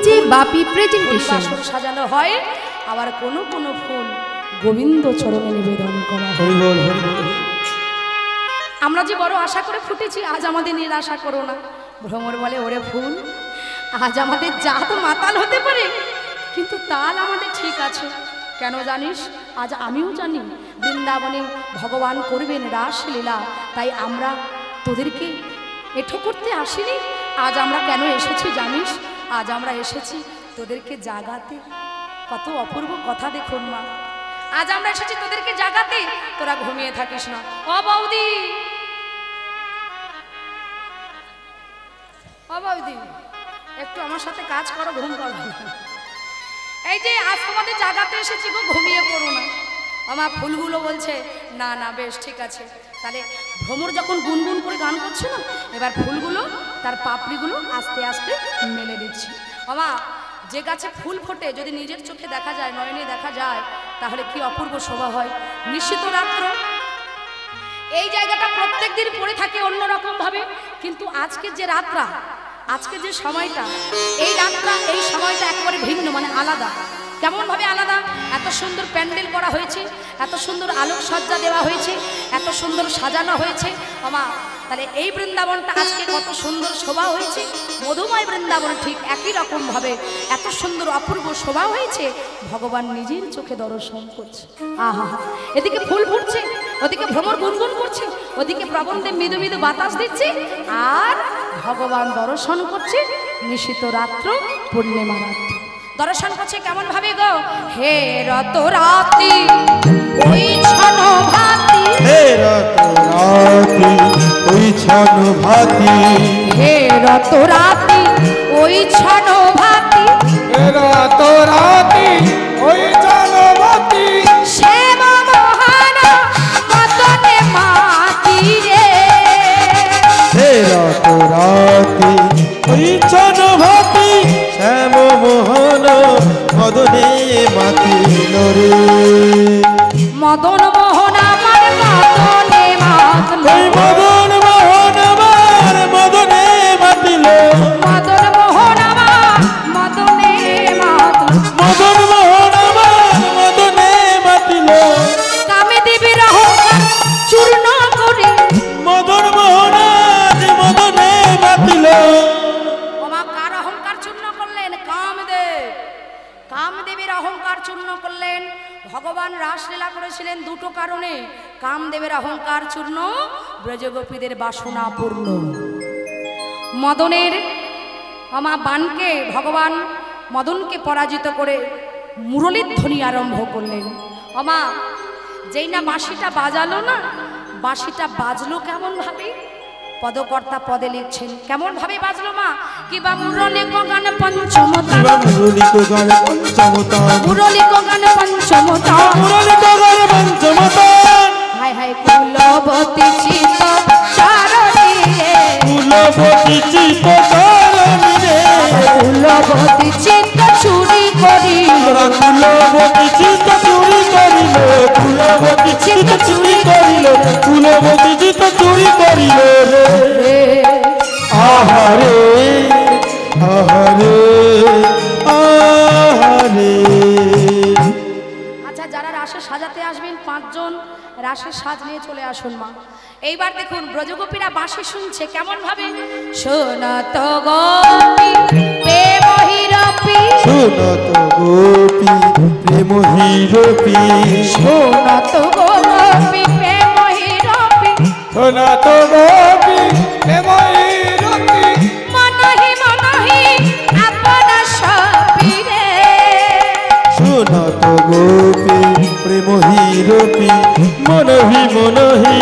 যে বাপি প্রেজেন্টেশন সাজানো হয়, আবার কোন কোন ফুল গোবিন্দ চরণে নিবেদন করা হয়। আমরা যে বড় আশা করে ফুটেছি, আজ আমাদের নিরাশা করো না। ভ্রমর বলে, ওরে ফুল, আজ আমাদের জাত মাতাল হতে পারে, কিন্তু তাল আমাদের ঠিক আছে। কেন জানিস? আজ আমিও জানি বৃন্দাবনে ভগবান করবেন রাসলীলা, তাই আমরা তোদেরকে এঠো করতে আসিনি। আজ আমরা কেন এসেছি জানিস? আজ আমরা এসেছি তোদেরকে জাগাতে। কত অপূর্ব কথা দেখুন মা, আজ আমরা এসেছি তোদেরকে জাগাতে, তোরা ঘুমিয়ে থাকিস না। ও বৌদি, ও বৌদি, একটু আমার সাথে কাজ করো, ঘুম করো। এই যে আজ তোমাদের জাগাতে এসেছি গো, ঘুমিয়ে পড়ো না। আমার ফুলগুলো বলছে না না, বেশ ঠিক আছে। তাহলে ভ্রমর যখন গুনগুন করে গান করছে না, এবার ফুলগুলো তার পাপড়িগুলো আস্তে আস্তে মেলে দিচ্ছি। আমা, যে গাছে ফুল ফোটে যদি নিজের চোখে দেখা যায়, নয়নে দেখা যায়, তাহলে কি অপূর্ব শোভা হয়। নিশ্চিত রাত্র এই জায়গাটা প্রত্যেক দিন পড়ে থাকে অন্যরকম ভাবে, কিন্তু আজকে যে রাতটা, আজকে যে সময়টা, এই রাতটা, এই সময়টা একেবারে ভিন্ন, মানে আলাদা। কেমন ভাবে আলাদা? এত সুন্দর প্যান্ডেল করা হয়েছে, এত সুন্দর আলোকসজ্জা দেওয়া হয়েছে, এত সুন্দর সাজানো হয়েছে। আমা, তাহলে এই বৃন্দাবনটা আজকে কত সুন্দর শোভা হয়েছে। মধুময় বৃন্দাবন ঠিক একই রকম ভাবে এত সুন্দর অপূর্ব শোভা হয়েছে, ভগবান নিজের চোখে দর্শন করছে। আহা, এদিকে ফুল ফুটছে, ওদিকে ভ্রমর গুনগুন করছে, ওদিকে প্রবন্ধে মৃদু মৃদু বাতাস দিচ্ছে, আর ভগবান দর্শন করছে নিশিত রাত্র, পূর্ণিমা রাত্র দর্শন করছে। কেমন ভাবে গো? হে রত রাতি ওই ছন ভাতি, হে রত রাতি ওই ছন ভাতি, হে রত রাতি ওই ছন ভাতি, হে রত রাতি ওই ছন ভাতি, শ্যাম মোহন মদনে মাতি রে। হে রত রাতি ওই ছন ভাতি, শ্যাম মোহন মদনে মাতিল রে। মদন মোহন আমার মদনে মাতল, ওই মদন মোহন আমার মদনে মাতিল, মদন মোহন আমার মদনে মাতল, মদন মোহন আমার মদনে মাতিল, কামে দেবীর অহংকার চূর্ণ করে, মদন মোহন আজ মদনে মাতিল। ওমা, কার অহংকার চূর্ণ করলেন? কামদেব। কামদেবের অহংকার চূর্ণ করলেন। ভগবান রাসলীলা করেছিলেন দুটো কারণে। কামদেবের অহংকার চূর্ণ, ব্রজগোপীদের বাসনা পূর্ণ। মদনের আমা বানকে ভগবান মদনকে পরাজিত করে মুরলীর ধ্বনি আরম্ভ করলেন। আমা, যেই না বাঁশিটা বাজালো না, বাঁশিটা বাজলো কেমন ভাবে? পদকর্তা পদে লিখছেন কেমন ভাবে বাজলো মা? কিবা মুরলী গান পঞ্চমতা, মুরলী গান পঞ্চমতা, মুরলী গান পঞ্চমতা, মুরলী গান পঞ্চমতা, হায় হায় কুলবতী চিত চারণী রে, কুলবতী চিত চারণী রে, কুলবতী চিত চুরি করিল, কুলবতী চিত চুরি করিল, কুলবতী চিত চুরি করিল, কুলবতী চিত চুরি করিল রে। আহারে আহারে আহারে। আচ্ছা, যারা রাসে সাজাতে আসবেন 5 জন রাসের সাজ নিয়ে চলে আসুন মা। এইবার দেখুন ব্রজগোপীরা বাঁশি শুনছে কেমন ভাবে? শোনাত গোপী প্রেম হিরপি, শোনাত গোপী প্রেম হিরপি, শোনাত গোপী প্রেম হিরপি, শোনাত গোপী প্রেম হিরপি, মনহি মনহি আপন সপিরে, শোনাত গোপী প্রেম হিরপি, মনহি মনহি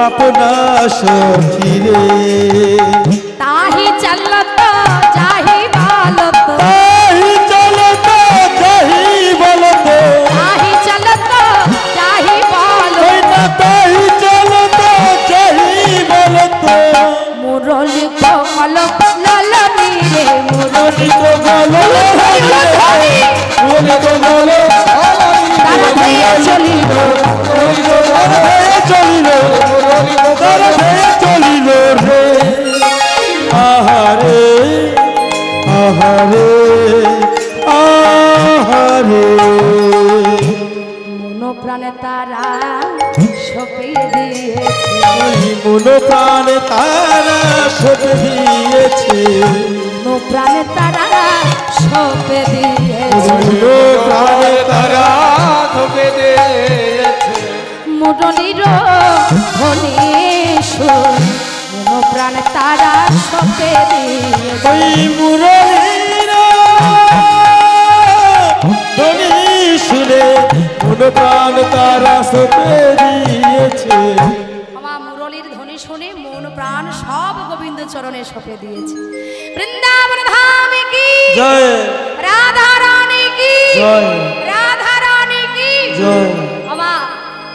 আপনা সখিরে। তাহি চলত যাহি বালত, তাহি চলত যাহি বলত, তাহি চলত যাহি বালত, তাহি চলত যাহি বলত, মুরলী কমল ললনি রে, মুরলী কমল ললনি, মুরলী কমল তারা হইয়া চলিল, চলিল, চলিল রে। আহারে আহারে রে মন প্রাণে তারা সপে দিয়েছে, মন প্রাণ তারা সপে দিয়েছে, মন প্রাণে তারা সপে দিয়েছে, মন প্রাণ তারা সপে দিয়েছে, মুরলীর ধ্বনি সুর মন প্রাণ তারা সপে দিয়েছে, ওই মুরলীর ধ্বনি শুনে মন প্রাণ তারা সপে দিয়েছে। আমার মুরলীর ধ্বনি শুনে মন প্রাণ সব গোবিন্দ চরণে সপে দিয়েছে। বৃন্দাবন ধামে কি জয়, রাধা রানী কি জয়, রাধা রানী কি জয়। আমার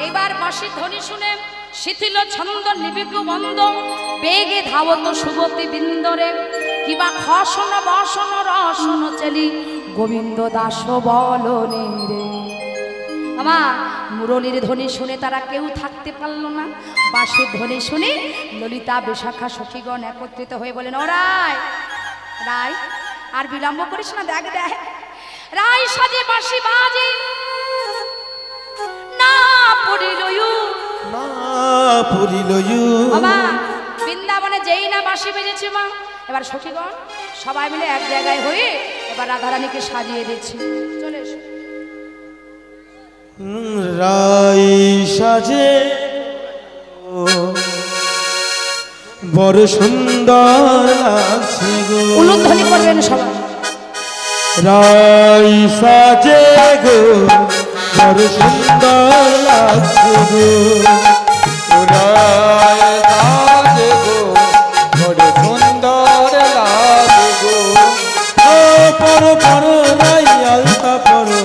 এবার বাঁশির ধ্বনি শুনে শিথিল ছন্দ নিবিক বন্ধ বেগে ধাবত সুবতী বিন্দরে কিবা খসন বসন রসন চেলি গোবিন্দ দাস বলনে রে। আমার মুরলীর ধ্বনি শুনে তারা কেউ থাকতে পারল না। বাঁশির ধ্বনি শুনে ললিতা বিশাখা সখীগণ একত্রিত হয়ে বলেন, ও রায় রায় আর বিলম্ব করিস না, দেখ দেখ রায় সাজে বাঁশি বাজে না পড়িল না পুরিল বাবা। বৃন্দাবনে যেই না বাঁশি বেজেছে মা, এবার সখীগণ সবাই মিলে এক জায়গায় হয়ে এবার রাধারানীকে সাজিয়ে দিচ্ছে। চলে এসো। রাই সাজে বড় সুন্দর লাগছে গো, উলুধ্বনি করবেন সবাই। রাই সাজে গো বড় সুন্দর লাগছে গো, রাই সাজে গো বড় সুন্দর লাগছে গো, ও পরো পরো রাই আলতা পরো,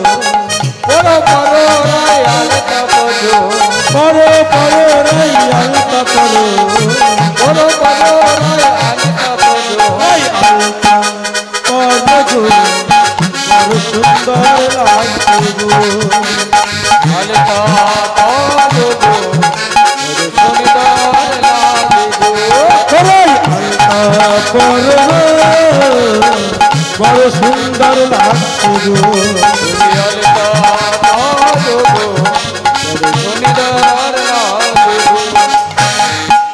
পরো পরো রাই আলতা পরো, পরো পরো রাই আলতা পরো, পরো পরো রাই আলতা পরো, রাই আলতা পরো গো বড় সুন্দর লাগছে গো, আলতা পরো গো বড় সুন্দর লাগছে গো, রাই আলতা পরো বড় সুন্দর লাগছে গো, আলতা পরো গো বড় সুন্দর লাগছে গো।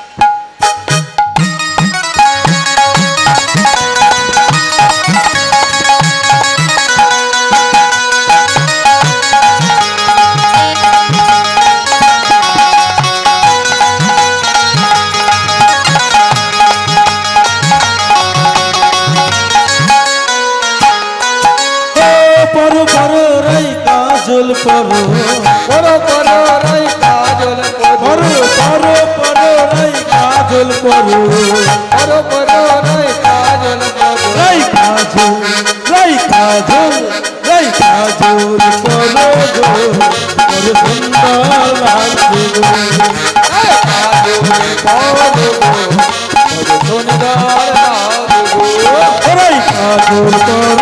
পরো পরো রাই কাজল পরো, পরো পরো রাই কাজল পরো, পরো পরো রাই কাজল পরো, পরো পরো রাই কাজল পরো, রাই কাজল রাই কাজল রাই কাজল পরো গো বড় সুন্দর লাগছে গো, রাই কাজল পরো গো বড় সুন্দর লাগছে গো, রাই কাজল পরো গো সুন্দর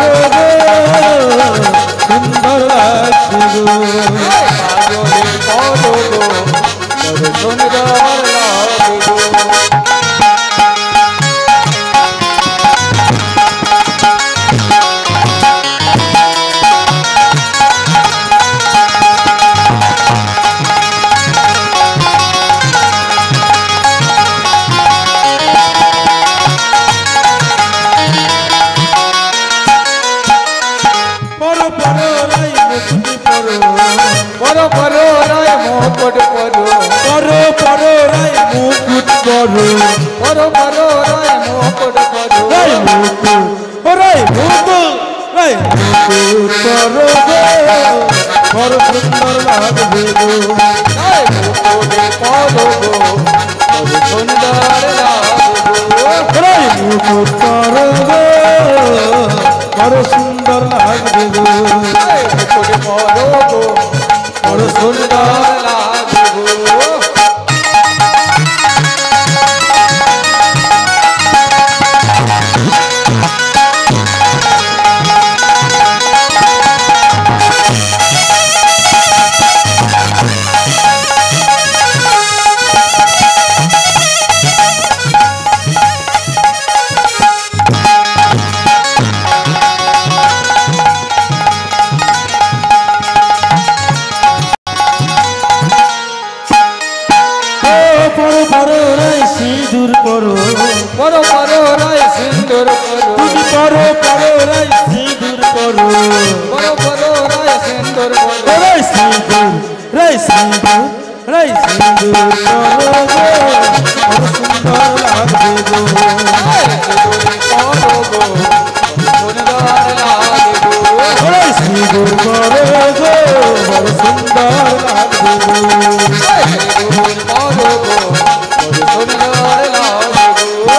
লাগছে গো, কাজলে পরো গো বড় সুন্দর লাগছে গো। পরো পরো রাই মুকুট পরো, পরো পরো রাই মুকুট পরো, পরো পরো রাই মুকুট পরো, পরো পরো রাই মুকুট পরো, রাই মুকুট রাই মুকুট রাই মুকুট পরো গো বড় সুন্দর লাগবে গো, রাই মুকুট পরো গো বড় সুন্দর লাগবে গো, রাই মুকুট পরো গো বড় সুন্দর লাগবে গো, রাই মুকুট পরো গো বড় সুন্দর লাগবে গো। বড় সুন্দর লাগবে গো। সেগুন পরো গো বড় সুন্দর লাগে গো।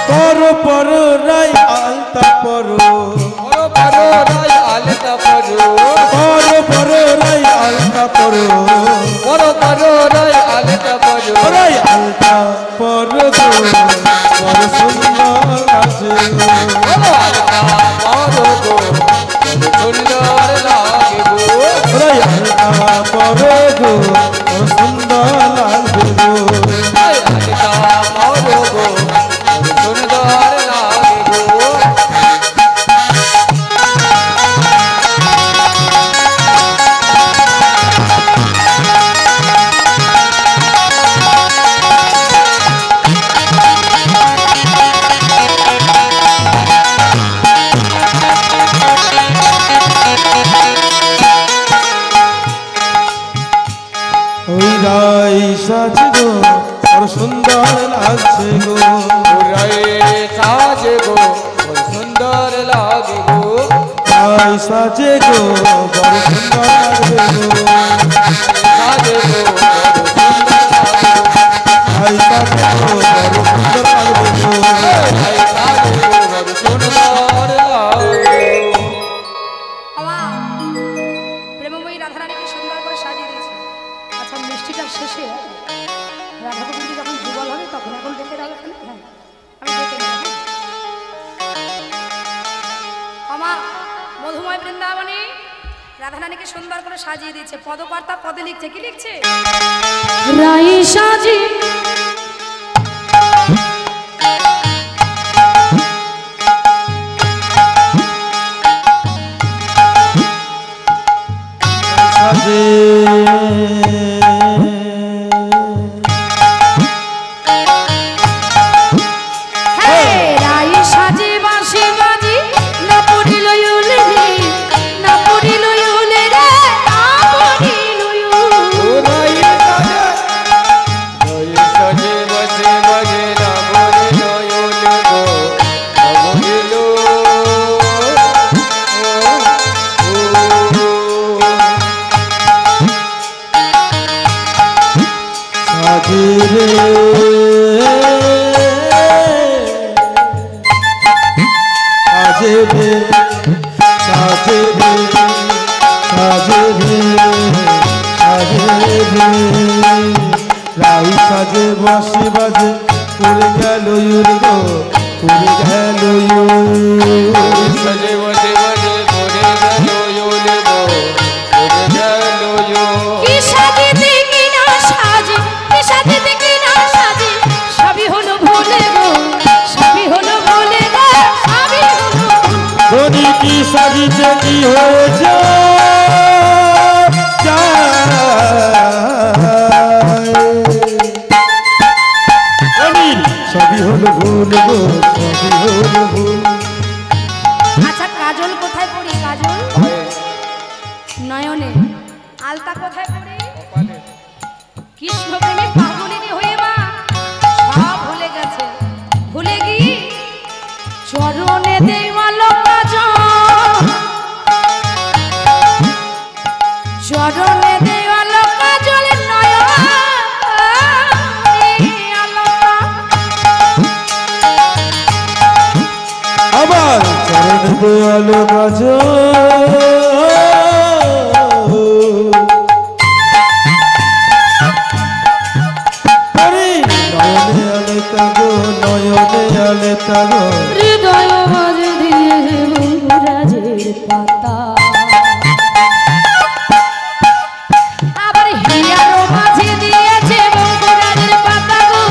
পরো পরো রাই আলতা পরো, পরো পরো রাই আলতা পরো, পরো পরো রাই আলতা পরো, পরো পরো রাই আলতা পরো। রাই আলতা পরো গো বড় সুন্দর লাগছে গো। পরো আলতা পরো গো বড় সুন্দর লাগে গো। রাই আলতা পরো গো বড় সুন্দর লাগবে গো। রাই আলতা পরো গো বড় সুন্দর লাগে গো। ওই রাই সাজ গো বড় সুন্দর লাগছে গো। রাই সাজে গো বড় সুন্দর লাগে গো। রাই সাজে গো বড় সুন্দর লাগবে গো। সাজে গো বড় সুন্দর লাগে গো। রাই সাজে গো বড় সুন্দর লাগবে গো। রাই সাজে গো বড় সুন্দর লাগে গো। আমার প্রেমময়ী রাধারানীকে সুন্দর করে সাজিয়ে দিয়েছে। আচ্ছা মিষ্টিটার শেষে রাধা গোবিন্দ যখন যুগল হবে তখন এখন ডেকে যাবে। হ্যাঁ আমি ডেকে নেব। আমার মধুময় বৃন্দাবনে রাধারানীকে সুন্দর করে সাজিয়ে দিয়েছে। পদকর্তা পদে লিখছে, কি লিখছে? রাই সাজি সাজে রাই সাজে বাঁশি বাজি না পড়িল ইউলে রে, না পড়িল ইউলে রে, না পড়িল ইউলে। ও রাই সাজে রাই সাজে বসে বসে না বলে নয়নে গো না বলিল। সাজে রে সাজে রে সাজে রে সাজে রে সাজে রে রাই সাজে বাঁশি বাজে উড়ে গেল ইউর গো উড়ে গেল ইউর। সাজে বসে বসে পড়ে গেল ইউলে গো পড়ে গেল ইউ। কি সাজিতে কি না সাজি, কি সাজিতে কি না সাজি, সবই হলো ভুলে গো, সবই হলো ভুলে গো, সবই হলো ভুলে। ধনী কি সাজিতে কি হয়েছে সবই হলো ভুল গো সবই হলো ভুল। আচ্ছা কাজল কোথায় পড়ি? কাজল নয়নে। আলতা কোথায় পড়ি? কৃষ্ণ প্রেমে পাগলিনী হয়ে মা সব ভুলে গেছে। ভুলে গিয়ে চরণে দেওয়াল কাজল, চরণে দেওয়াল কাজল নয়নে আলতা। আবার চরণ দেওয়ালো কাজ নয়নে আলে তাগো নয়নে আলে তাগো হৃদয় মাঝে দিয়েছে বন্ধুরাজের পাতা। আবার হিয়ারও মাঝে দিয়েছে বন্ধুরাজের পাতা গো।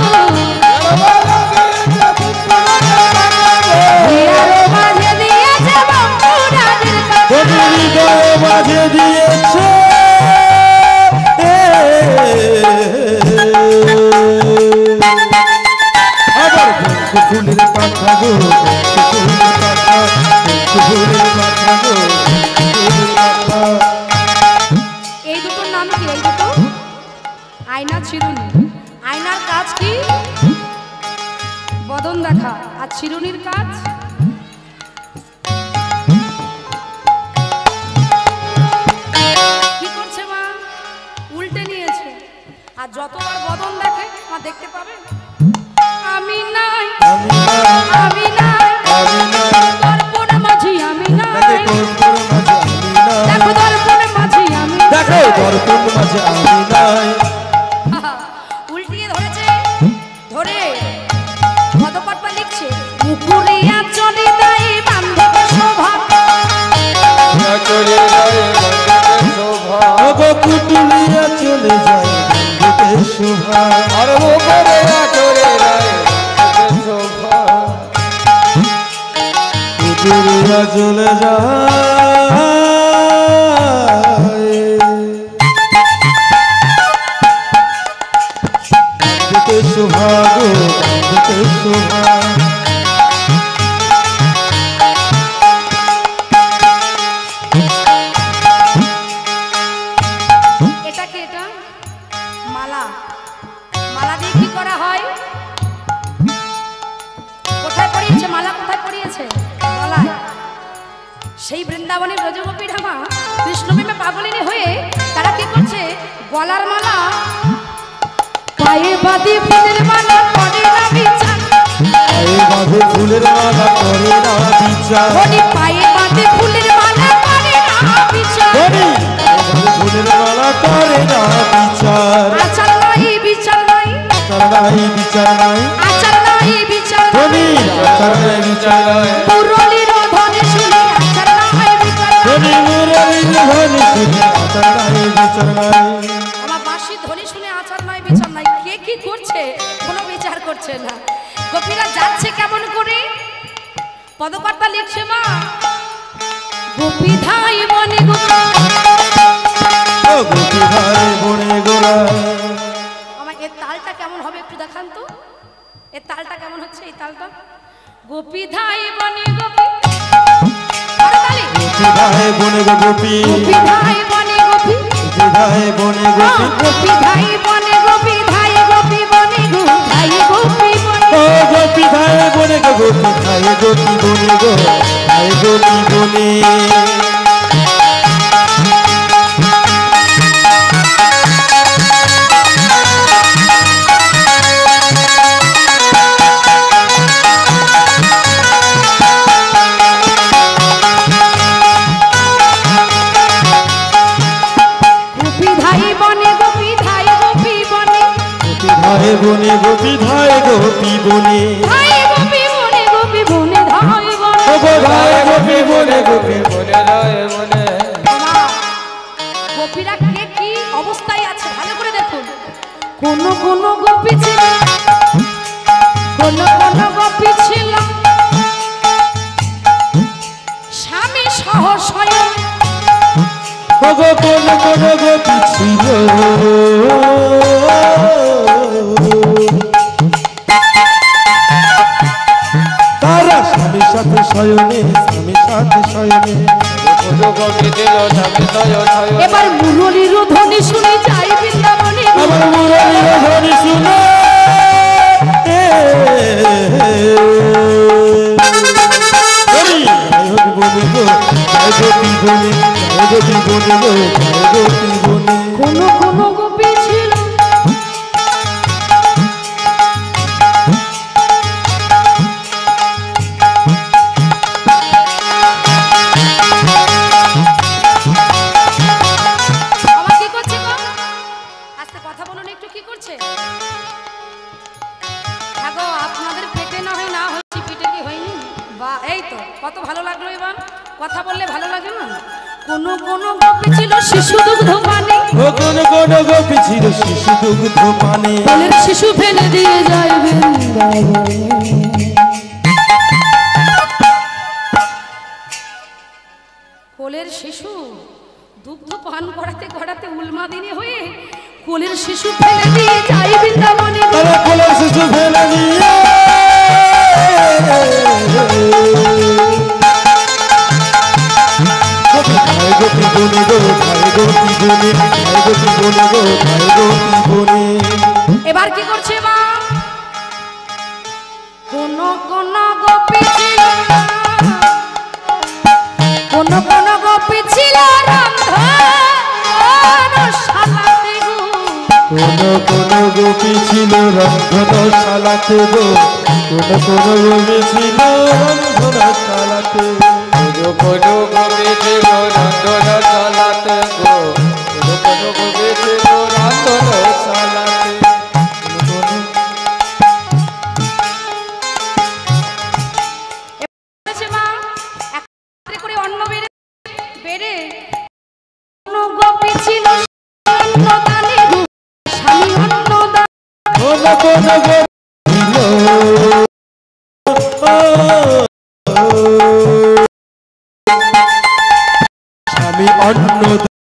হিয়ারও মাঝে দিয়েছে বন্ধুরাজের পাতা। হৃদয় মাঝে দিয়েছে ফুলের পাখা গো ফুলের পাখা ফুলের পাখা গো ফুলের পাখা। এই দুটোর নাম কি? এই দুটো আয়না চিরুনি। আয়নার কাজ কি? বদন দেখা। আর চিরুনির কাজ কি করছে মা? উল্টে নিয়েছে। আর যতবার বদন দেখে মা দেখতে পাবে আমি নাই আমি নাই দর্পণ মাঝি আমি নাই দেখো দর্পণ মাঝি আমি দেখো দর্পণ মাঝে আমি নাই। উল্টিয়ে ধরেছে। ধরে পদকর্পা লিখছে মুকুরিয়া চলে দেয় বান্ধব শোভা চলে যায় বন্ধুদের শোভা ওগো কুটুলিয়া চলে যায় বন্ধুদের শোভা আর ও করে চলে যায় বন্ধুদের শোভা কুটুলিয়া চলে যায় বন্ধুদের শোভা গো বন্ধুদের শোভা। এটা কি? এটা মালা। মালা দিয়ে কি করা হয়? কোথায় পড়িয়েছে মালা? কোথায় পড়িয়েছে? গলায়। সেই বৃন্দাবনের ব্রজগোপীরা মা কৃষ্ণপ্রেমে পাগলিনী হয়ে তারা কি করছে? গলার মালা পায়ে বাঁধি ফুলের মালা করে না বিচার পায়ে বাঁধে ফুলের মালা করে না বিচার ধনী পায়ে বাঁধে ফুলের মালা করে না বিচার ফুলের মালা করে না বিচার আচার নাই বিচার নাই আচার নাই বিচার নাই আচার নাই বিচার ধনী আচার নাই বিচার নাই মুরলীর ধ্বনি শুনে আচার নাই বিচার ধনী মুরলীর ধ্বনি শুনে আচার নাই বিচার নাই। আমার বাঁশির ধ্বনি শুনে আচার নাই বিচার নাই। কে কি করছে কোনো বিচার করছে না। গোপীরা যাচ্ছে কেমন করে? পদকর্তা লিখছে মা গোপী ধাই বনে গোপী ও গোপী ধারে বনে গোড়া। আমার এর তালটা কেমন হবে একটু দেখান তো। এর তালটা কেমন হচ্ছে? এই তালটা গোপী ধাই বনে গোপী আরে তালি গোপী ধারে বনে গো গোপী গোপী ধাই বনে গোপী গোপী ধারে বনে গোপী গোপী ধাই বনে গোপী ধাই গোপী বনে গো ধাই গোপী বনে ও গোপী ধারে বনে গো গোপী ধারে গোপী বনে গো ধারে গোপী বনে। গোপী ধাই বনে গোপী ধাই গোপী বনে গোপী ধারে বনে গোপী ধারে গোপী বনে ধাই গোপী বনে গোপী বনে ধাই বনে ও গো ধারে গোপী বনে গোপী মনে যায় মনে মা, গোপীরা কে কি অবস্থায় আছে ভালো করে দেখুন। কোন কোন গোপী ছিল কোন কোন গোপী ছিল স্বামী সহ স্বয়ং ও গো কোন কোন গোপী ছিল তারা স্বামীর সাথে শয়নে স্বামীর সাথে শয়নে। কবি দিল স্বামী ছয় এবার মুরলীর ধ্বনি শুনে যাই বৃন্দাবনে আমার মুরলীর ধ্বনি শুনে কোন কোন গোপী ছিল আমার কি করছে গো? আস্তে কথা বলুন একটু। কি করছে? আগো আপনাদের পেটে না হয় না হচ্ছে পিঠে কি হয়নি? বা এই তো কত ভালো লাগলো। এবার কথা বললে ভালো লাগে না? কোন কোন গোপী ছিল শিশু দুগ্ধ পানে ও কোন কোন গোপী ছিল শিশু দুগ্ধ পানে কোলের শিশু ফেলে দিয়ে যায় বৃন্দাবনে কোলের শিশু দুগ্ধ পান করাতে করাতে উলমাদিনী হয়ে কোলের শিশু ফেলে দিয়ে যায় বৃন্দাবনে আরে কোলের শিশু ফেলে দিয়ে বনে গো ধায় গো কি বনে ধায় গো কি বনে গো ধায় গো কি বনে। এবার কি করছে মা কোন কোন গোপী ছিল কোন কোন গোপী ছিল রন্ধনশালাতে গো কোন কোন গোপী ছিল রন্ধনশালাতে গো কোন কোন গোপী ছিল রন্ধনশালাতে কোনো কোনো গোপী ছিল রন্ধনশালাতে গো কোনো কোনো গোপী ছিল রন্ধনশালাতে। বলেছে মা একত্রে করে অন্ন বেড়ে বেড়ে কোন গোপী ছিল অন্নদানে গো স্বামী অন্নদান কোন কোন গোপী ছিল স্বামী অন্নদানে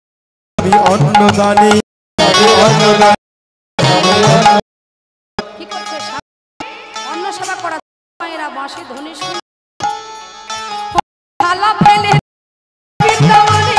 কি করছে অন্ন সেবা করা মায়েরা বাঁশি ধ্বনি শুনে থালা ফেলে বৃন্দাবনে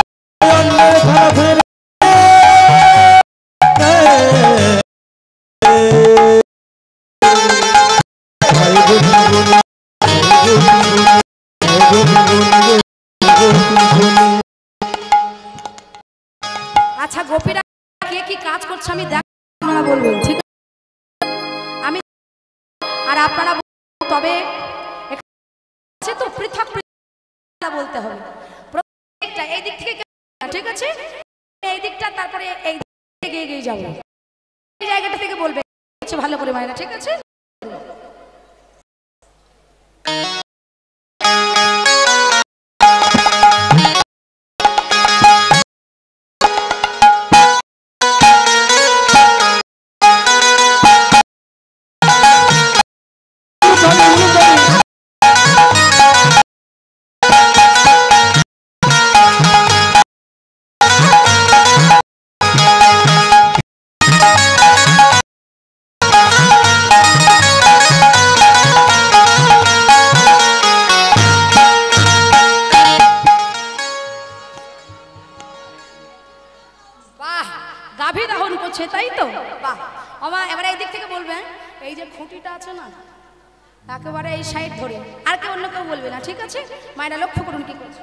আচ্ছা গোপীরা কে কি কাজ করছে আমি দেখ আপনারা বলবেন ঠিক আছে আমি আর আপনারা তবে আছে তো পৃথক পৃথক বলতে হবে প্রত্যেকটা এই দিক থেকে ঠিক আছে এই দিকটা তারপরে এই দিকে এগিয়ে যাব এই জায়গাটা থেকে বলবে আচ্ছা ভালো করে মায়েরা ঠিক আছে গাভী দহন করছে তাই তো বাহ আমার এবারে এই দিক থেকে বলবেন এই যে খুঁটিটা আছে না একেবারে এই সাইড ধরে আর কেউ অন্য কেউ বলবে না ঠিক আছে মায়েরা লক্ষ্য করুন কি করছে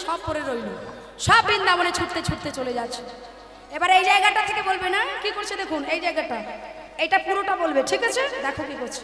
সব পরে রইল সব বৃন্দাবনে ছুটতে ছুটতে চলে যাচ্ছে এবারে এই জায়গাটা থেকে বলবে না কি করছে দেখুন এই জায়গাটা এইটা পুরোটা বলবে ঠিক আছে দেখো কি করছে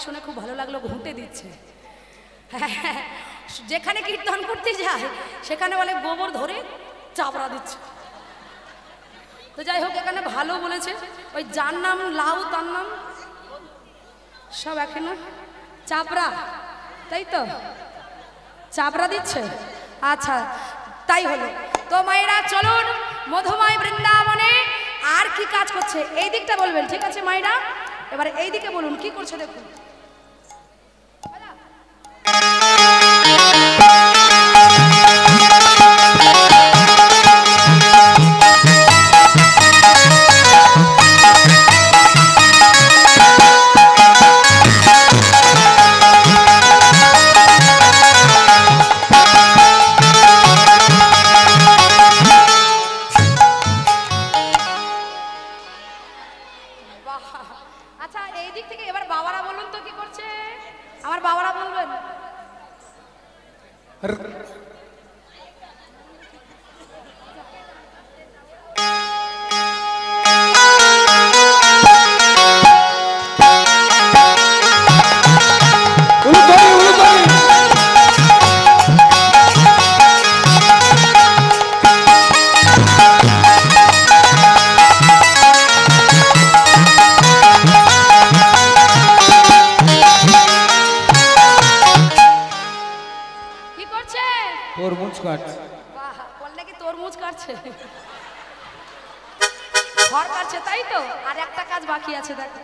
শুনে খুব ভালো লাগলো ঘুঁটে দিচ্ছে যেখানে কীর্তন করতে যায় সেখানে বলে গোবর ধরে চাপড়া দিচ্ছে তো যাই হোক এখানে ভালো বলেছে ওই যার নাম লাউ তার নাম সব একে না চাপড়া তাই তো চাপড়া দিচ্ছে আচ্ছা তাই হলো তো মায়েরা চলুন মধুময় বৃন্দাবনে আর কি কাজ করছে এই দিকটা বলবেন ঠিক আছে মায়েরা এবারে এই দিকে বলুন কি করছে দেখুন তরমুজ কাটছে, ঘর কাটছে, তাই তো? আর একটা কাজ বাকি আছে, দেখো।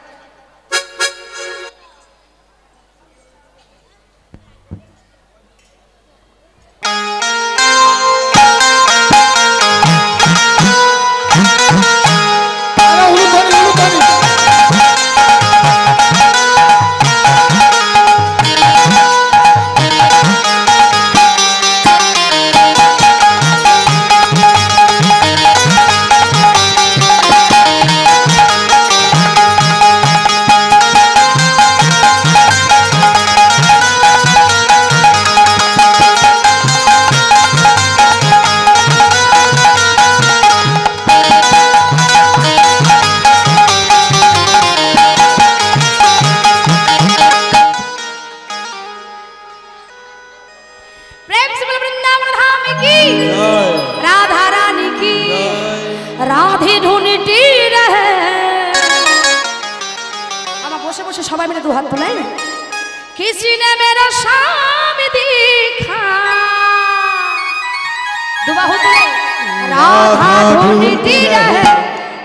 সবাই মিলে দু হাত তোলাই। किसी ने मेरा शाम देखा, दुबाहु तुले राधा ढूंढती रहे,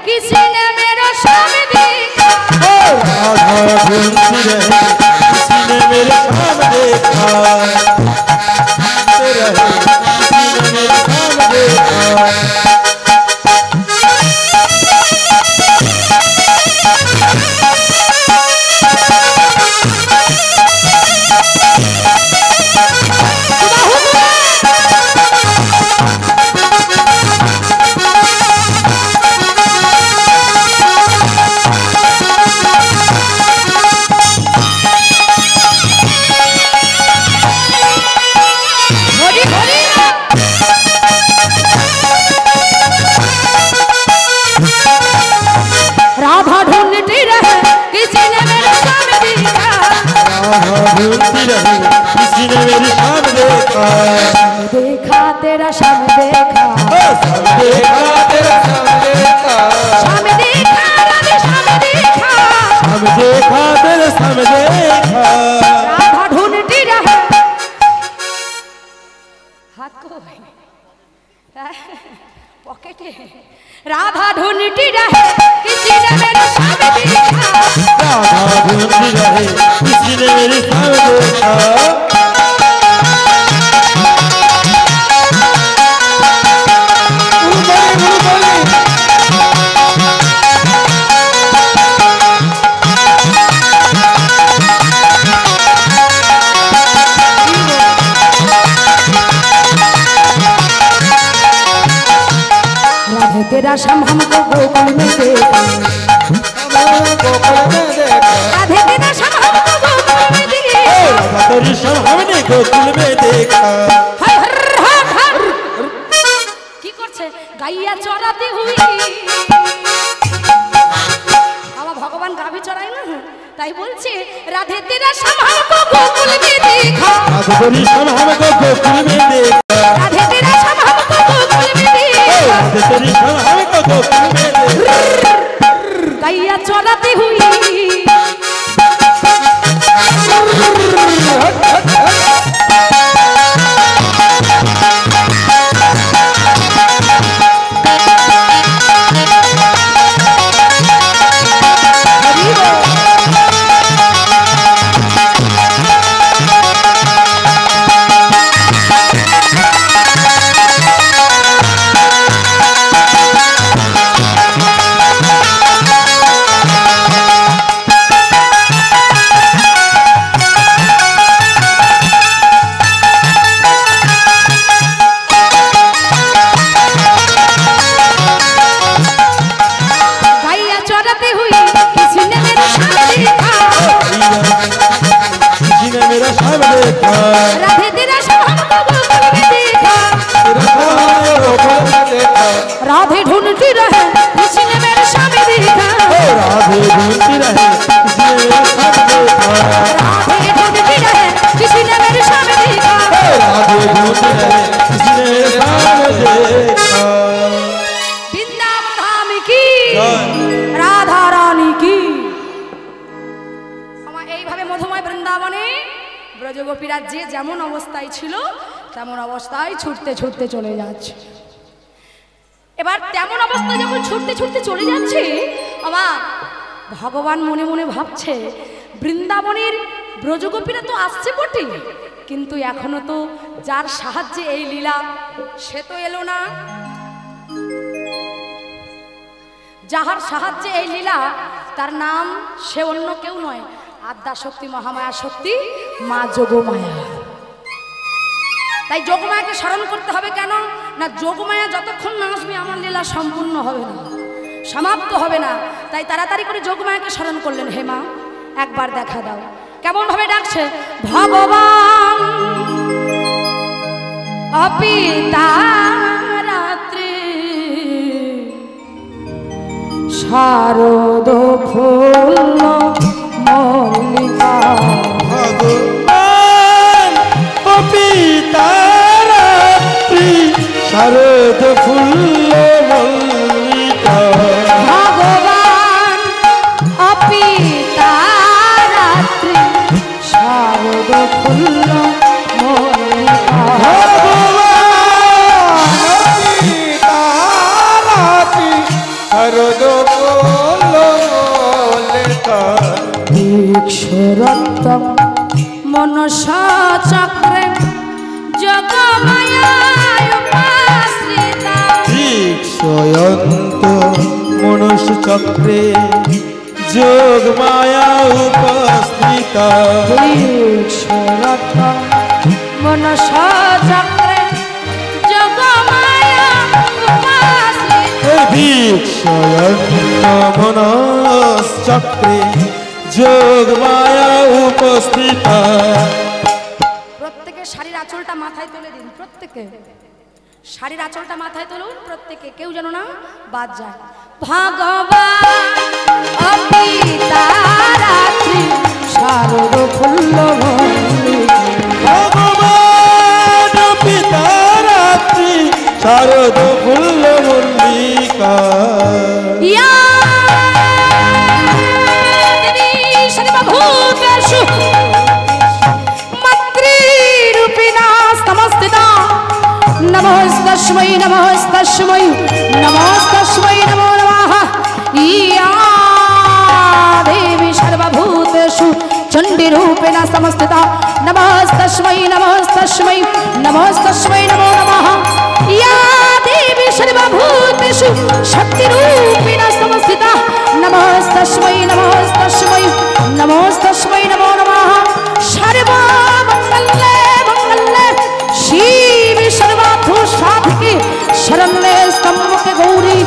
किसी ने मेरा शाम देखा, राधा ढूंढती रहे, किसी ने मेरा शाम देखा, किसी ने मेरा शाम देखा। किसी ने मेरी शाम देखा, देखा तेरा शाम देखा, शाम देखा तेरा शाम देखा, शाम देखा राधे शाम देखा, शाम देखा तेरा शाम देखा। राधा ढूंढती रहे, हाथ को पॉकेटे, राधा ढूंढती रहे, किसी ने मेरा शाम देखा, राधा ढूंढती रहे, किसी ने मेरी शाम देखा। राधे तेरा शाम हमको गोकुल में देखा, राधे तेरा शाम हमको गोकुल में देखा, तेरी शाम हमने गोकुल में देखा। हर हर हर हर की करछे गाइया चराती हुई, আমার ভগবান গাভী চড়ায় না, তাই বলছে রাধে তেরা শাম हमको गोकुल में देखा, राधे तेरी शाम हमको गोकुल में देखा, राधे तेरा शाम हमको गोकुल में देखा, राधे तेरी शाम हमको गोकुल में देखा। गाइया चराती हुई, राधे तेरा शाम हमको गोकुल में देखा, राधे ढूंढती रहे, किसी ने मेरा शाम देखा, राधे ढूंढती रहे, किसी ने मेरा शाम देखा, राधे ढूंढती रहे, किसी ने मेरा शाम देखा, राधे ढूंढती रहे, किसी ने मेरा शाम देखा। वृंदावन धाम की, राधा रानी की। আমার এইভাবে মধুময় বৃন্দাবনে ব্রজগোপীরা যে যেমন অবস্থায় ছিল তেমন অবস্থায় ছুটতে ছুটতে চলে যাচ্ছে। এবার তেমন অবস্থায় যখন ছুটতে ছুটতে চলে যাচ্ছে, বাবা ভগবান মনে মনে ভাবছে বৃন্দাবনের ব্রজগোপীরা তো আসছে বটে, কিন্তু এখনো তো যার সাহায্যে এই লীলা সে তো এলো না। যাহার সাহায্যে এই লীলা তার নাম সে অন্য কেউ নয়, আদ্যা শক্তি মহামায়া শক্তি মা যোগমায়া। তাই যোগমায়াকে স্মরণ করতে হবে। কেন না, যোগমায়া যতক্ষণ না আসবে আমার লীলা সম্পূর্ণ হবে না, সমাপ্ত হবে না। তাই তাড়াতাড়ি করে যোগমায়াকে স্মরণ করলেন, হে মা একবার দেখা দাও। কেমন ভাবে ডাকছে, ভগবান অপিতা রাত্রি শারদ ফুল মল্লিকা। ভগবান অপিতা রাত্রি শারদ ফুল মল্লিকা। ভগবান অপিতা রাত্রি শারদ ফুল মল্লিকা। শারদ ফুল মল্লিকা। দীক্ষরত্তম মনসা চক্রে যোগমায়া উপাশ্রিতা। দীক্ষয়ন্ত মনুষ্য চক্রে যোগমায়া উপস্থিতা। দীক্ষরত্তম মনসা চক্রে যোগমায়া উপাশ্রিতা। দীক্ষয়ন্ত মনস্য চক্রে যোগমায়া উপস্থিতা। প্রত্যেকে শাড়ির আঁচলটা মাথায় তুলে দিন, প্রত্যেকে শাড়ির আঁচলটা মাথায় তুলুন, প্রত্যেকে, কেউ যেন না বাদ যায়। ভগবান অপিতা রাত্রি শারদ ফুল মল্লিকা। ভগবান পিতা রাত্রি শারদ ফুল মল্লিকা। ইয়া দেবী সর্বভূতেষু মাতৃরূপিণা সমস্থিতা। নমস্তস্मै নমস্তস্मै নমস্তস্मै নমো নমঃ। ইয়া দেবী সর্বভূতেষু চণ্ডীরূপেণ সমস্থিতা। নমস্তস্मै নমস্তস্मै নমস্তস্मै নমো নমঃ। ইয়া দেবী সর্বভূতেষু শক্তিরূপেণ সমস্থিতা। নমস্তস্मै নমস্তস্मै নমস্তস্मै নমো নমঃ। সর্বমঙ্গলে মঙ্গলে শিবে সর্বার্থ সাধকে শরণ্যে স্তম্ভকে গৌরী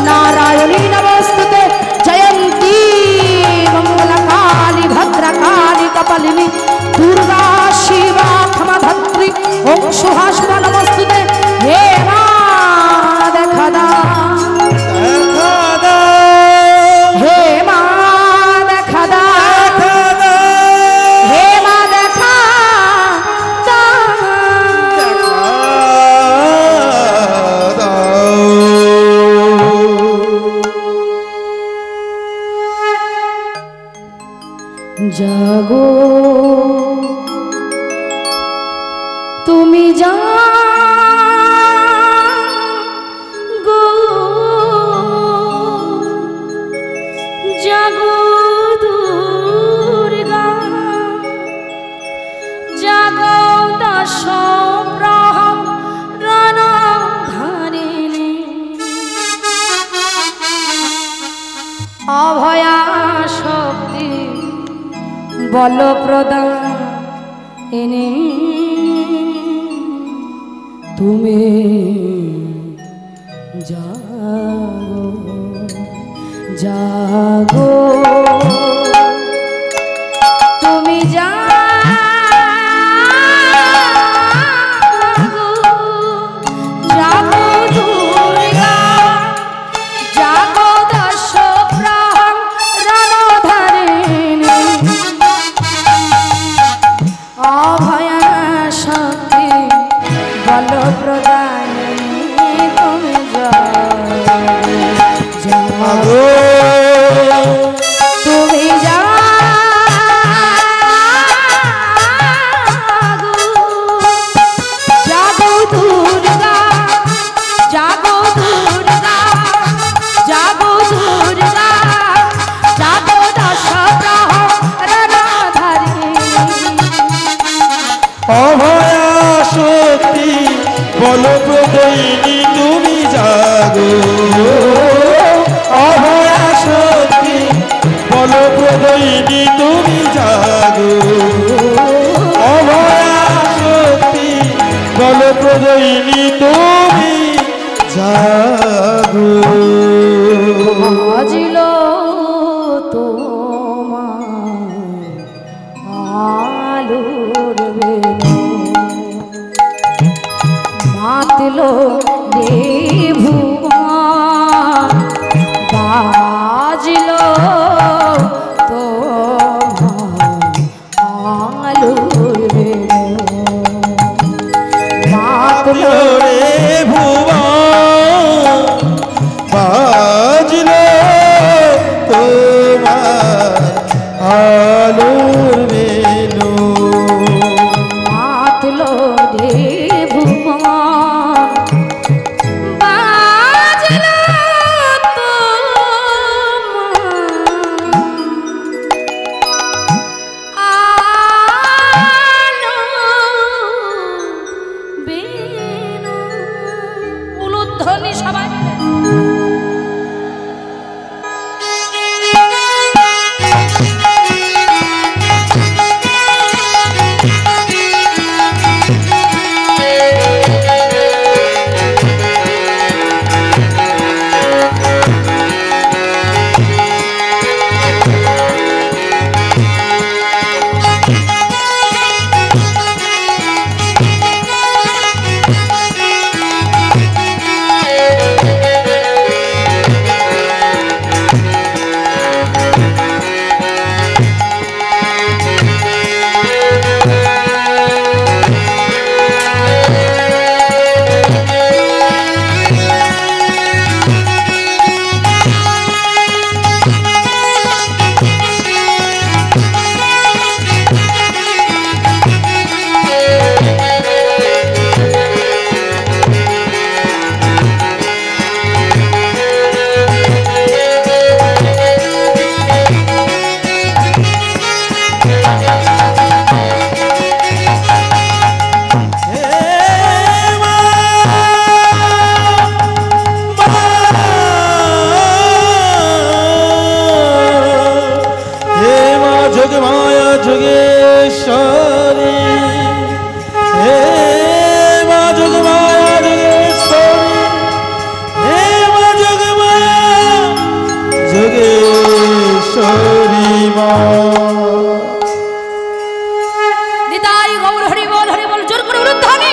নারায়ণী নমস্তুতে। জয়ন্তী মঙ্গলকালী ভদ্রকালী কপালিনী দুর্গা শিবা ক্ষমাধাত্রী ওং সুহাসুরা নমস্তুতে। হে মা দেখা দাও, হে মা দেখা দাও, হে মা দেখা জাগো তুমি জাগো, জাগো দুর্গা, জাগো দশ প্রহরণ ধারিণী। অভয়া শক্তি বল প্রদায়িনী তুমি জাগো, জাগো তুমি জাগো, জাগো দুর্গা, জাগো দশ প্রহরণ ধারিণী। অভয়া শক্তি বল প্রদায়িনী তুমি জাগো, তুমি জাগো, জাগো দুর্গা, জাগো দুর্গা, বলো প্রদয়িনী তুমি জাগো অভয়া শক্তি বলো প্রদয়িনী তুমি জাগো অভয়া শক্তি বলো প্রদয়িনী তুমি জাগো বাজিল তোমার আলোর বেনু মাতল রে ভুবন বাজিল তোমার আলোর বেনু মাতল রে ভুবন বাজলো তোমার আলোর বেনু মাতল রে ভুবন বাজল উলুধ্বনি সবাই মিলে। যোগমায়া যোগেশ্বরী হে মা যোগমায়া যোগেশ্বরী হে মা যোগমায়া যোগেশ্বরী মা নিতাই গৌর হরি বল জোর করে উলুধ্বনি।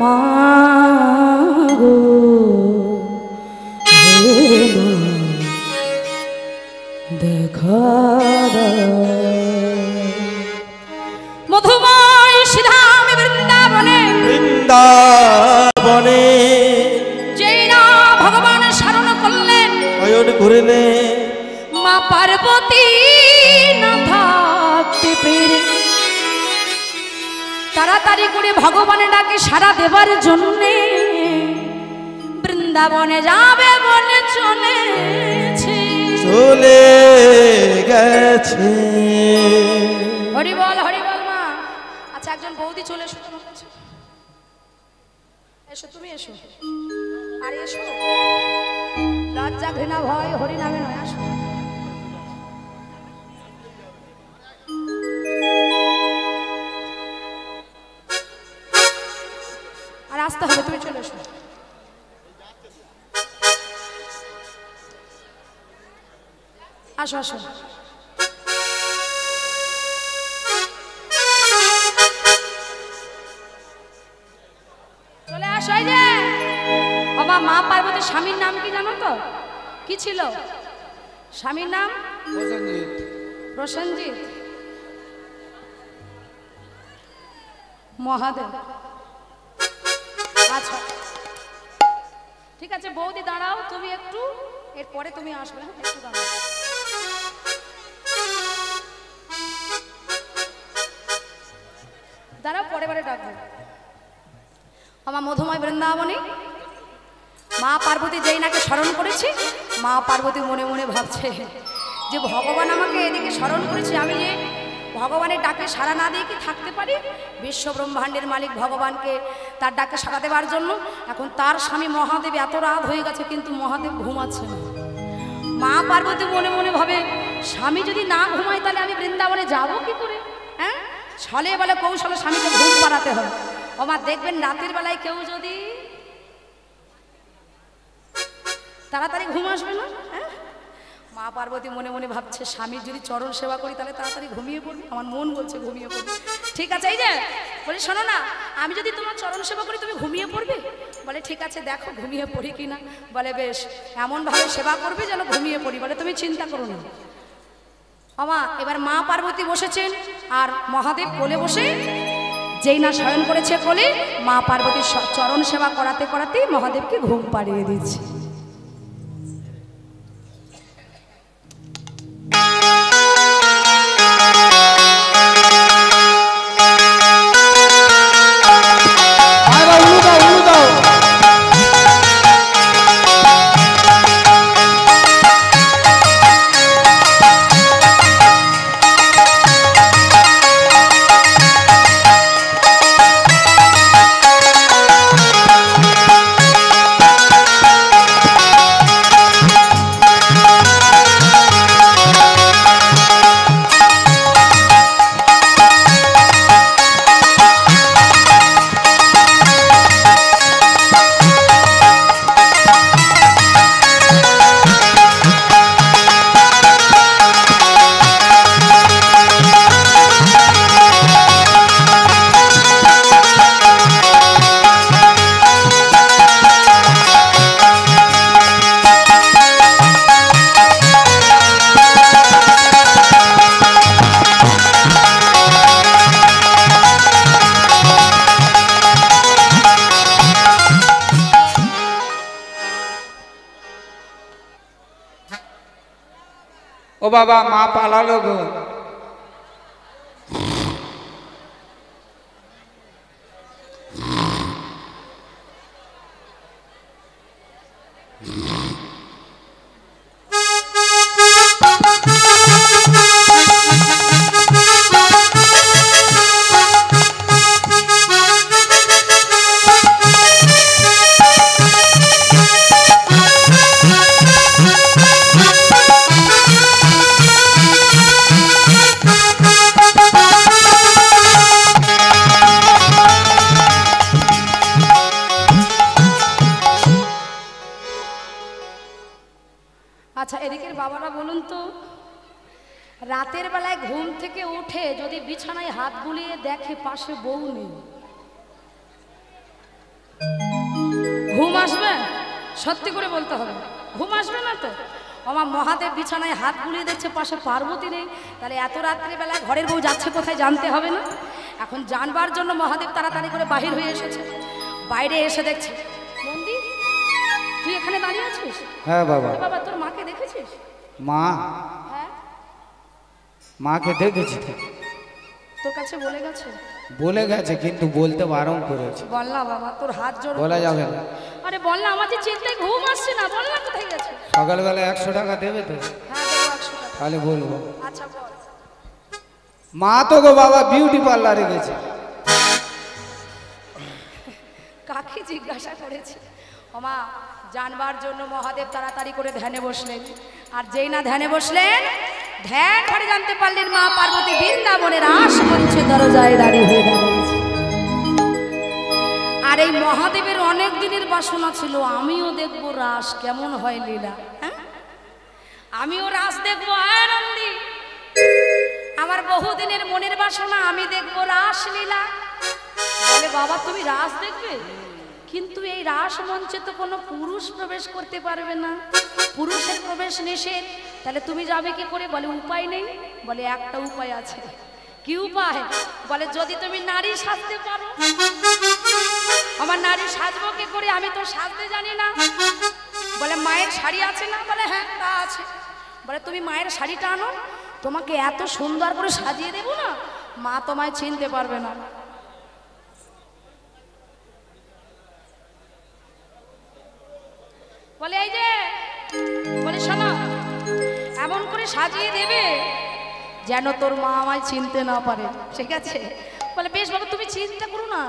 মা গো দেখা মধুময় শ্রীধাম বৃন্দাবনে বৃন্দাবনে যেই না ভগবান শরণ করলেন শয়ন করিলে মা পার্বতী না থাকতে পেরে তাড়াতাড়ি করে ভগবানের ডাকে সাড়া দেবার জন্যে বৃন্দাবনে যাবে বলে চলেছে গেছে। হরি বল মা। আচ্ছা একজন বৌদি চলে এসো তোমার কাছে, এসো তুমি এসো, আর এসো লজ্জা ঘৃণা ভয় হরি নামে নয়, আসো। আর আসতে হবে, তুমি চলে এসো। আসো আসো। চলে আসো। এই যে বাবা মা পার্বতীর স্বামীর নাম কি জানো তো? কি ছিল স্বামীর নাম? প্রসেনজিৎ মহাদেব। আচ্ছা ঠিক আছে বৌদি দাঁড়াও তুমি একটু, এরপরে তুমি আসবে। একটু দাঁড়াও। দাঁড়াও পরে বারে ডাকবো। আমার মধুময় বৃন্দাবনে মা পার্বতী যেই নাকে স্মরণ করেছি, মা পার্বতী মনে মনে ভাবছে যে ভগবান আমাকে এদিকে স্মরণ করেছে, আমি যে ভগবানের ডাকে সাড়া না দিয়ে কি থাকতে পারি? বিশ্ব ব্রহ্মাণ্ডের মালিক ভগবানকে তার ডাকে সাড়া দেওয়ার জন্য এখন তার স্বামী মহাদেব এত রাত হয়ে গেছে কিন্তু মহাদেব ঘুমাচ্ছে না। মা পার্বতী মনে মনে ভাবে স্বামী যদি না ঘুমায় তাহলে আমি বৃন্দাবনে যাবো কি করে? হ্যাঁ, ছলে বলে কৌশলে স্বামীকে ঘুম পাড়াতে হয়। ও মা দেখবেন রাতের বেলায় কেউ যদি তাড়াতাড়ি ঘুম আসবে না। হ্যাঁ, মা পার্বতী মনে মনে ভাবছে স্বামীর যদি চরণ সেবা করি তাহলে তাড়াতাড়ি ঘুমিয়ে পড়বে। আমার মন বলছে ঘুমিয়ে পড়বে। ঠিক আছে, এই যে বলি শোনো না, আমি যদি তোমার চরণ সেবা করি তুমি ঘুমিয়ে পড়বে? বলে ঠিক আছে, দেখো ঘুমিয়ে পড়ি কিনা। বলে বেশ, এমনভাবে সেবা করবে যেন ঘুমিয়ে পড়ি। বলে তুমি চিন্তা করো না। আমা এবার মা পার্বতী বসেছেন আর মহাদেব কোলে বসে যেই না শয়ন করেছে কোলে, মা পার্বতীর চরণ সেবা করাতে করাতে মহাদেবকে ঘুম পাড়িয়ে দিচ্ছে। ও বাবা, মা পালালো গো। আচ্ছা, এদিকের বাবারা বলুন তো, রাতের বেলায় ঘুম থেকে উঠে যদি বিছানায় হাত বুলিয়ে দেখে পাশে বউ নেই, ঘুম আসবে? সত্যি করে বলতে হবে, ঘুম আসবে না তো? আমার মহাদেব বিছানায় হাত বুলিয়ে দেখছে পাশে পার্বতী নেই, তাহলে এত রাত্রি বেলায় ঘরের বউ যাচ্ছে কোথায় জানতে হবে না? এখন জানবার জন্য মহাদেব তাড়াতাড়ি করে বাহির হয়ে এসেছে। বাইরে এসে দেখছে মন্দির, তুই এখানে দাঁড়িয়ে আছিস? হ্যাঁ বাবা। বাবা, তোর মাকে দেখেছিস? মা? হ্যাঁ, মাকে দেখেছি তো। তোর কাছে বলে গেছে? বলে গেছে, কিন্তু বলতে বারণ করেছে। বল না বাবা, তোর হাত জোড়। বলা যাবে না। আরে বল না, আমার যে চিন্তায় ঘুম আসছে না, বল না কোথায় গেছে। সকালবেলা 100 টাকা দেবে তো? হ্যাঁ দেবো 100 টাকা। তাহলে বলবো। আচ্ছা বল। মা তো গো বাবা বিউটি পার্লারে গেছে। কাকে জিজ্ঞাসা করেছে? ওমা, জানবার জন্য মহাদেব তাড়াতাড়ি করে ধ্যানে বসলেন। আর যেই না ধ্যানে বসলেন, ধ্যান করে জানতে পারলেন মা পার্বতী বৃন্দাবনের রাস মঞ্চে দরজায় দাঁড়িয়ে হয়ে দাঁড়িয়েছে। আর এই মহাদেবের অনেক দিনের বাসনা ছিল, আমিও দেখবো রাস কেমন হয় লীলা। হ্যাঁ, আমিও রাস দেখবো। আনন্দী, আমার বহুদিনের মনের বাসনা, আমি দেখবো রাস লীলা। বলে বাবা, তুমি রাস দেখবে? কিন্তু এই রাস মঞ্চে তো কোনো পুরুষ প্রবেশ করতে পারবে না, পুরুষের প্রবেশ নিষেধ, তাহলে তুমি যাবে কি করে? বলে উপায় নেই। বলে একটা উপায় আছে। কি উপায়? বলে যদি তুমি নারী সাজতে পারো। আমার নারী সাজবো কি করে? আমি তো সাজতে জানি না। বলে মায়ের শাড়ি আছে না? বলে হ্যাঁ তা আছে। বলে তুমি মায়ের শাড়িটা আনো, তোমাকে এত সুন্দর করে সাজিয়ে দেবো না, মা তোমায় চিনতে পারবে না। বলে এই যে, বলে শোনো, এমন করে সাজিয়ে দেবে যেন তোর মা আমায় চিনতে না পারে, ঠিক আছে? বলে বেশ বাবা তুমি চিন্তা করো না,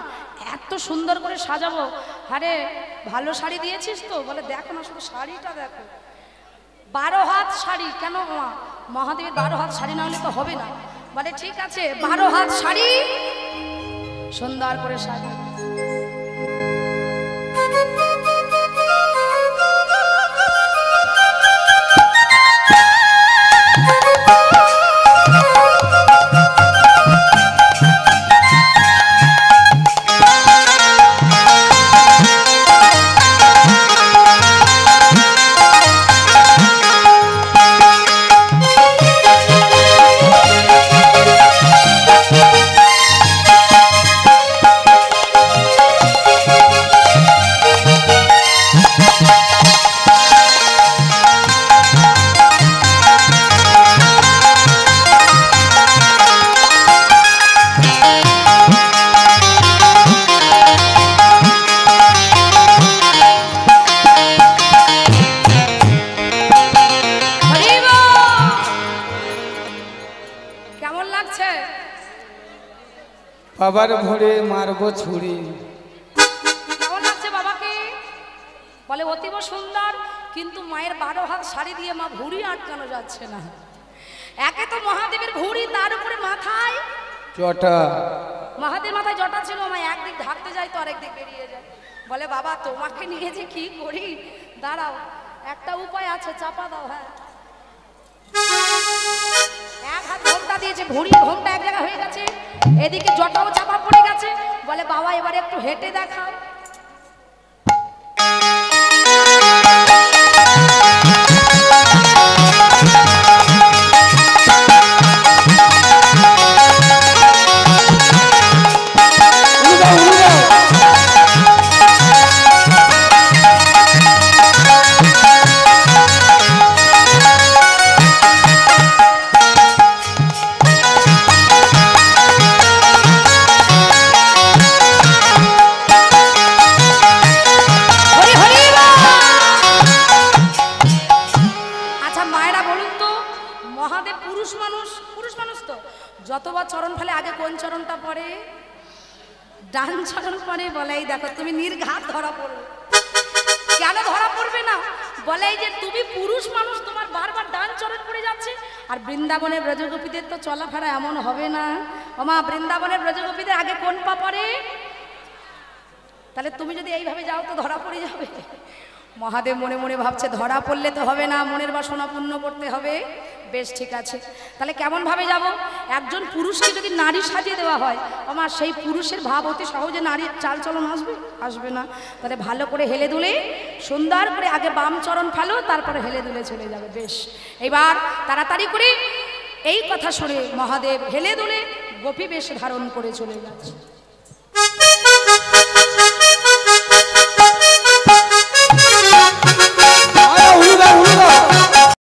এত সুন্দর করে সাজাবো। আরে ভালো শাড়ি দিয়েছিস তো? বলে দেখো না শুধু শাড়িটা দেখো, 12 হাত শাড়ি। কেন মা? মহাদেবের 12 হাত শাড়ি না হলে তো হবে না। বলে ঠিক আছে 12 হাত শাড়ি সুন্দর করে সাজা। বাবার ভরে মারবো ছুরি। কেমন লাগছে বাবাকে? বলে অতীব সুন্দর, কিন্তু মায়ের 12 হাত শাড়ি দিয়ে মা ভুঁড়ি আটকানো যাচ্ছে না। একে তো মহাদেবের ভুঁড়ি, তার উপরে মাথায় জটা। মহাদেব মাথায় জটা ছিল, মা একদিক ঢাকতে যায় তো আরেক দিক বেরিয়ে যায়। বলে বাবা তোমাকে নিয়ে যে কি করি, দাঁড়াও একটা উপায় আছে, চাপা দাও। হ্যাঁ এক হাত ঘোমটা দিয়েছে, ভুঁড়ি ঘোমটা এক জায়গা হয়ে গেছে, এদিকে জটাও চাপা পড়ে গেছে। বলে বাবা এবারে একটু হেঁটে দেখাও। যতবার চরণ ফেলে আগে কোন চরণটা পড়ে? ডান চরণ পড়ে। বলে এই দেখো তুমি নির্ঘাত ধরা পড়বে। কেন ধরা পড়বে না? বলে এই যে তুমি পুরুষ মানুষ, তোমার বারবার ডান চরণ পড়ে যাচ্ছে। আর বৃন্দাবনের ব্রজগোপীদের তো চলাফেরা এমন হবে না। ওমা বৃন্দাবনের ব্রজগোপীদের আগে কোন পা পড়ে? তাহলে তুমি যদি এইভাবে যাও তো ধরা পড়ে যাবে। মহাদেব মনে মনে ভাবছে ধরা পড়লে তো হবে না, মনের বাসনা পূর্ণ করতে হবে। বেশ ঠিক আছে, তাহলে কেমন ভাবে যাব? একজন পুরুষকে যদি নারী সাজিয়ে দেওয়া হয়, আমার সেই পুরুষের ভাব অতি সহজে নারীর চাল চলন আসবে? আসবে না। তাহলে ভালো করে হেলে দুলে সুন্দর করে আগে বাম চরণ ফেলো, তারপরে হেলে দুলে চলে যাবে। বেশ, এবার তাড়াতাড়ি করে এই কথা শুনে মহাদেব হেলে দুলে গোপী বেশ ধারণ করে চলে যাচ্ছে।